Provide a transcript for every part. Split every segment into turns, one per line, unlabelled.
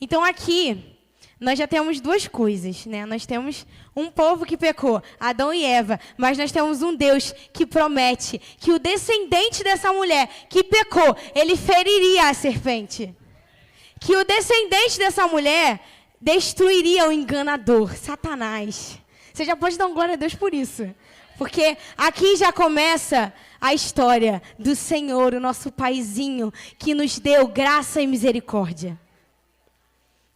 Então aqui, nós já temos duas coisas, né? Nós temos um povo que pecou, Adão e Eva, mas nós temos um Deus que promete que o descendente dessa mulher que pecou, ele feriria a serpente. Que o descendente dessa mulher destruiria o enganador, Satanás. Você já pode dar um glória a Deus por isso. Porque aqui já começa a história do Senhor, o nosso paizinho, que nos deu graça e misericórdia.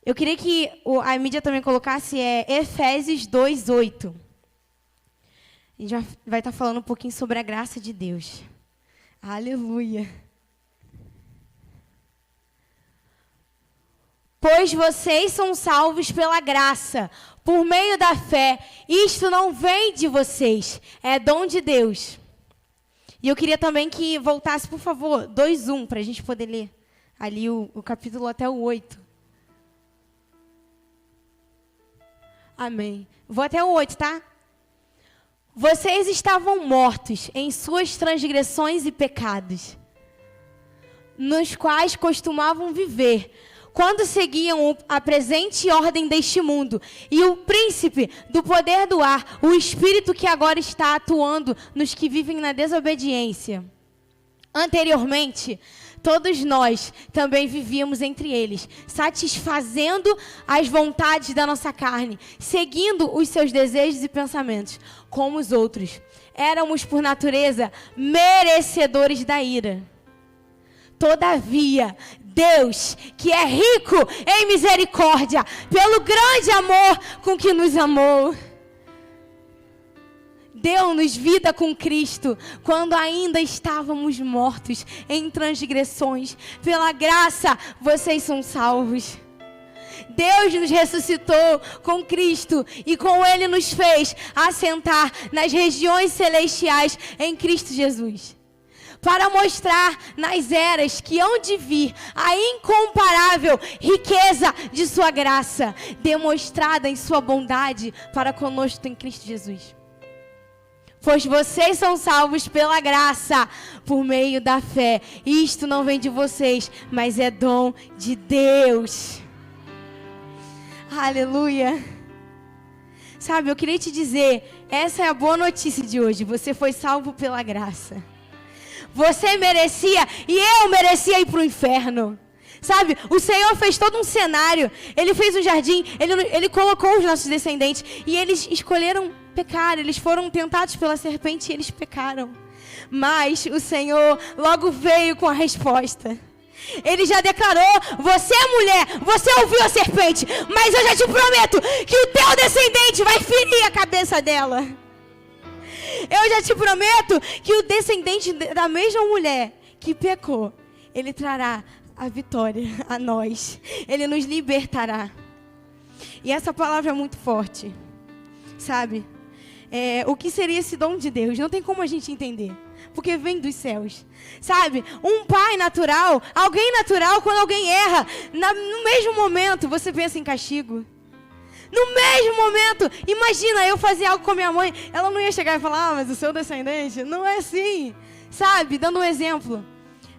Eu queria que a mídia também colocasse Efésios 2:8. A gente vai estar falando um pouquinho sobre a graça de Deus. Aleluia. Pois vocês são salvos pela graça, por meio da fé. Isto não vem de vocês, é dom de Deus. E eu queria também que voltasse, por favor, 2:1, para a gente poder ler ali o capítulo até o 8. Amém. Vou até o 8, tá? Vocês estavam mortos em suas transgressões e pecados, nos quais costumavam viver, quando seguiam a presente ordem deste mundo e o príncipe do poder do ar, o espírito que agora está atuando nos que vivem na desobediência. Anteriormente, todos nós também vivíamos entre eles, satisfazendo as vontades da nossa carne, seguindo os seus desejos e pensamentos, como os outros. Éramos, por natureza, merecedores da ira. Todavia, Deus, que é rico em misericórdia, pelo grande amor com que nos amou, deu-nos vida com Cristo, quando ainda estávamos mortos em transgressões. Pela graça, vocês são salvos. Deus nos ressuscitou com Cristo e com Ele nos fez assentar nas regiões celestiais em Cristo Jesus, para mostrar nas eras que hão de vir a incomparável riqueza de sua graça, demonstrada em sua bondade para conosco em Cristo Jesus. Pois vocês são salvos pela graça, por meio da fé. Isto não vem de vocês, mas é dom de Deus. Aleluia. Sabe, eu queria te dizer, essa é a boa notícia de hoje. Você foi salvo pela graça. Você merecia e eu merecia ir para o inferno. Sabe, o Senhor fez todo um cenário. Ele fez um jardim, Ele colocou os nossos descendentes e eles escolheram pecar. Eles foram tentados pela serpente e eles pecaram. Mas o Senhor logo veio com a resposta. Ele já declarou: você é mulher, você ouviu a serpente, mas eu já te prometo que o teu descendente vai ferir a cabeça dela. Eu já te prometo que o descendente da mesma mulher que pecou, ele trará a vitória a nós. Ele nos libertará. E essa palavra é muito forte. Sabe? O que seria esse dom de Deus? Não tem como a gente entender. Porque vem dos céus. Sabe? Um pai natural, alguém natural, quando alguém erra, no mesmo momento você pensa em castigo. No mesmo momento, imagina eu fazer algo com a minha mãe, ela não ia chegar e falar: mas o seu descendente, não é assim, sabe, dando um exemplo,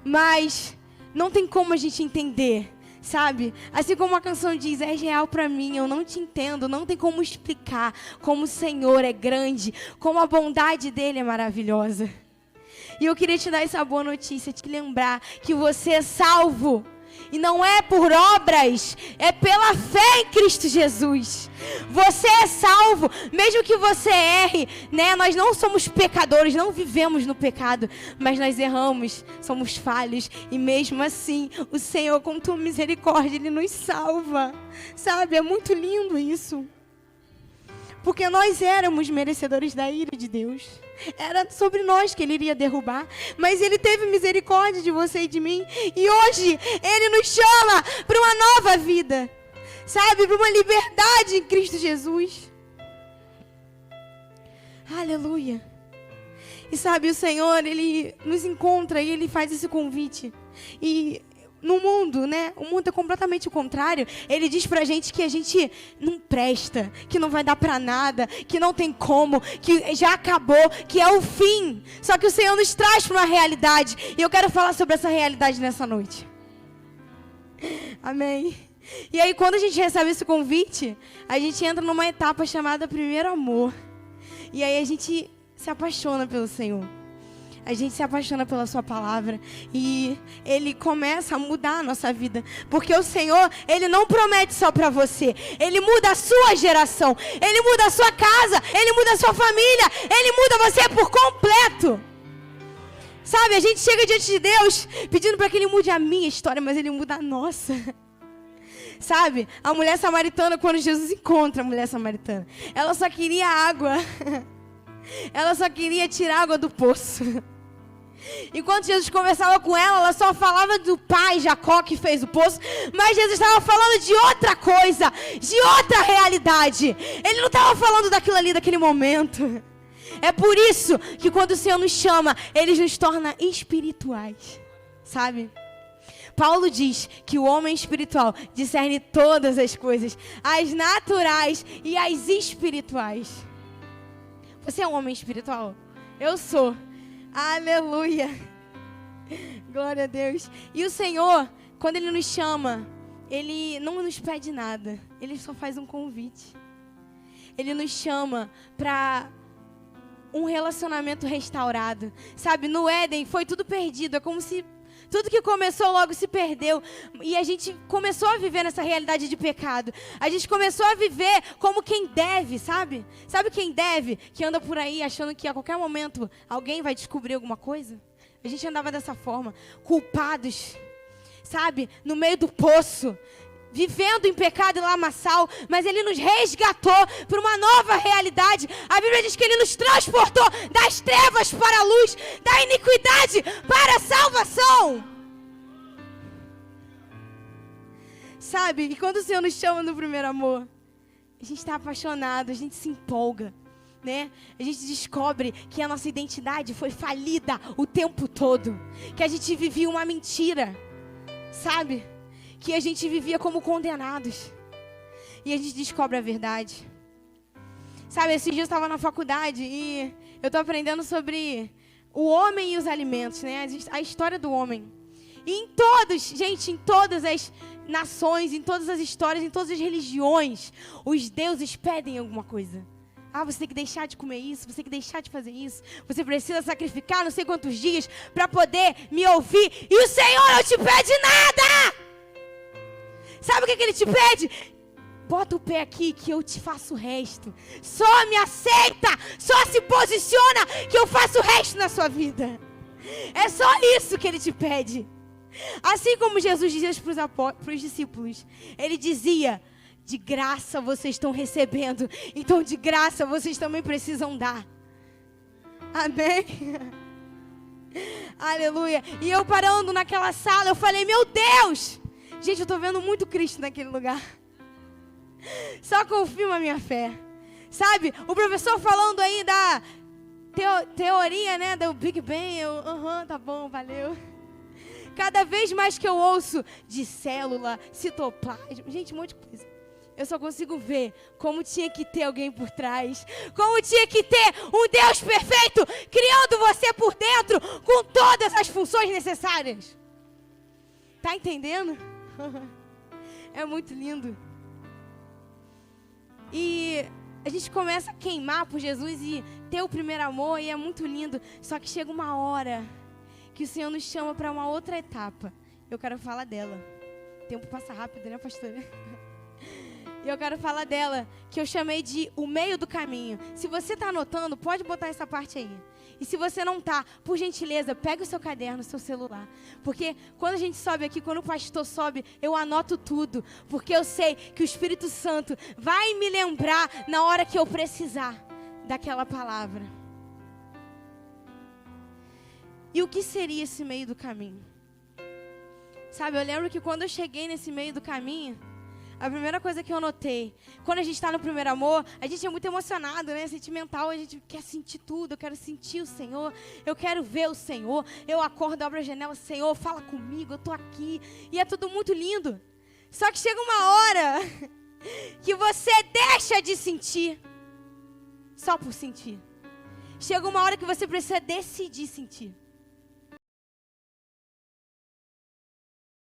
mas não tem como a gente entender, sabe, assim como a canção diz: é real pra mim, eu não te entendo, não tem como explicar como o Senhor é grande, como a bondade dele é maravilhosa. E eu queria te dar essa boa notícia, te lembrar que você é salvo. E não é por obras, é pela fé em Cristo Jesus. Você é salvo, mesmo que você erre, né? Nós não somos pecadores, não vivemos no pecado, mas nós erramos, somos falhos. E mesmo assim, o Senhor, com tua misericórdia, Ele nos salva. Sabe, é muito lindo isso. Porque nós éramos merecedores da ira de Deus. Era sobre nós que Ele iria derrubar. Mas Ele teve misericórdia de você e de mim. E hoje Ele nos chama para uma nova vida. Sabe? Para uma liberdade em Cristo Jesus. Aleluia. E sabe, o Senhor, Ele nos encontra e Ele faz esse convite. E no mundo, né? O mundo é completamente o contrário. Ele diz pra gente que a gente não presta, que não vai dar pra nada, que não tem como, que já acabou, que é o fim. Só que o Senhor nos traz pra uma realidade. E eu quero falar sobre essa realidade nessa noite. Amém. E aí, quando a gente recebe esse convite, a gente entra numa etapa chamada primeiro amor. E aí a gente se apaixona pelo Senhor. A gente se apaixona pela sua palavra. E Ele começa a mudar a nossa vida. Porque o Senhor, Ele não promete só para você. Ele muda a sua geração. Ele muda a sua casa. Ele muda a sua família. Ele muda você por completo. Sabe, a gente chega diante de Deus pedindo para que Ele mude a minha história, mas Ele muda a nossa. Sabe, a mulher samaritana, quando Jesus encontra a mulher samaritana, ela só queria água. Ela só queria tirar água do poço. Enquanto Jesus conversava com ela só falava do pai Jacó que fez o poço, mas Jesus estava falando de outra coisa, de outra realidade. Ele não estava falando daquilo ali, daquele momento. É por isso que quando o Senhor nos chama, Ele nos torna espirituais, sabe? Paulo diz que o homem espiritual discerne todas as coisas, as naturais e as espirituais. Você é um homem espiritual? Eu sou. Aleluia. Glória a Deus. E o Senhor, quando Ele nos chama, Ele não nos pede nada. Ele só faz um convite. Ele nos chama para um relacionamento restaurado. Sabe, no Éden foi tudo perdido. É como se tudo que começou logo se perdeu. E a gente começou a viver nessa realidade de pecado. A gente começou a viver como quem deve, sabe? Sabe quem deve? Que anda por aí achando que a qualquer momento alguém vai descobrir alguma coisa. A gente andava dessa forma. Culpados, sabe? No meio do poço. Vivendo em pecado e lamaçal, mas Ele nos resgatou para uma nova realidade. A Bíblia diz que Ele nos transportou das trevas para a luz, da iniquidade para a salvação. Sabe, e quando o Senhor nos chama no primeiro amor, a gente está apaixonado, a gente se empolga, né? A gente descobre que a nossa identidade foi falida o tempo todo, que a gente vivia uma mentira, sabe? Que a gente vivia como condenados. E a gente descobre a verdade. Sabe, esses dias eu estava na faculdade e eu estou aprendendo sobre o homem e os alimentos, né? A história do homem. E em todas as nações, em todas as histórias, em todas as religiões, os deuses pedem alguma coisa. Ah, você tem que deixar de comer isso, você tem que deixar de fazer isso. Você precisa sacrificar não sei quantos dias para poder me ouvir. E o Senhor não te pede nada! Sabe o que Ele te pede? Bota o pé aqui que eu te faço o resto. Só me aceita, só se posiciona que eu faço o resto na sua vida. É só isso que Ele te pede. Assim como Jesus dizia para os discípulos, Ele dizia, de graça vocês estão recebendo, então de graça vocês também precisam dar. Amém? Aleluia. E eu parando naquela sala, eu falei, meu Deus! Gente, eu estou vendo muito Cristo naquele lugar. Só confirma a minha fé. Sabe, o professor falando aí da teoria, né, do Big Bang. Tá bom, valeu. Cada vez mais que eu ouço de célula, citoplasma, gente, um monte de coisa. Eu só consigo ver como tinha que ter alguém por trás. Como tinha que ter um Deus perfeito, criando você por dentro, com todas as funções necessárias. Tá entendendo? É muito lindo. E a gente começa a queimar por Jesus e ter o primeiro amor, e é muito lindo. Só que chega uma hora que o Senhor nos chama para uma outra etapa. Eu quero falar dela. O tempo passa rápido, né, pastora? E eu quero falar dela, que eu chamei de o meio do caminho. Se você está anotando, pode botar essa parte aí. E se você não está, por gentileza, pega o seu caderno, o seu celular. Porque quando a gente sobe aqui, quando o pastor sobe, eu anoto tudo. Porque eu sei que o Espírito Santo vai me lembrar na hora que eu precisar daquela palavra. E o que seria esse meio do caminho? Sabe, eu lembro que quando eu cheguei nesse meio do caminho, a primeira coisa que eu notei, quando a gente está no primeiro amor, a gente é muito emocionado, né? Sentimental, a gente quer sentir tudo, eu quero sentir o Senhor, eu quero ver o Senhor, eu acordo, abro a janela, Senhor, fala comigo, eu tô aqui, e é tudo muito lindo. Só que chega uma hora que você deixa de sentir, só por sentir. Chega uma hora que você precisa decidir sentir.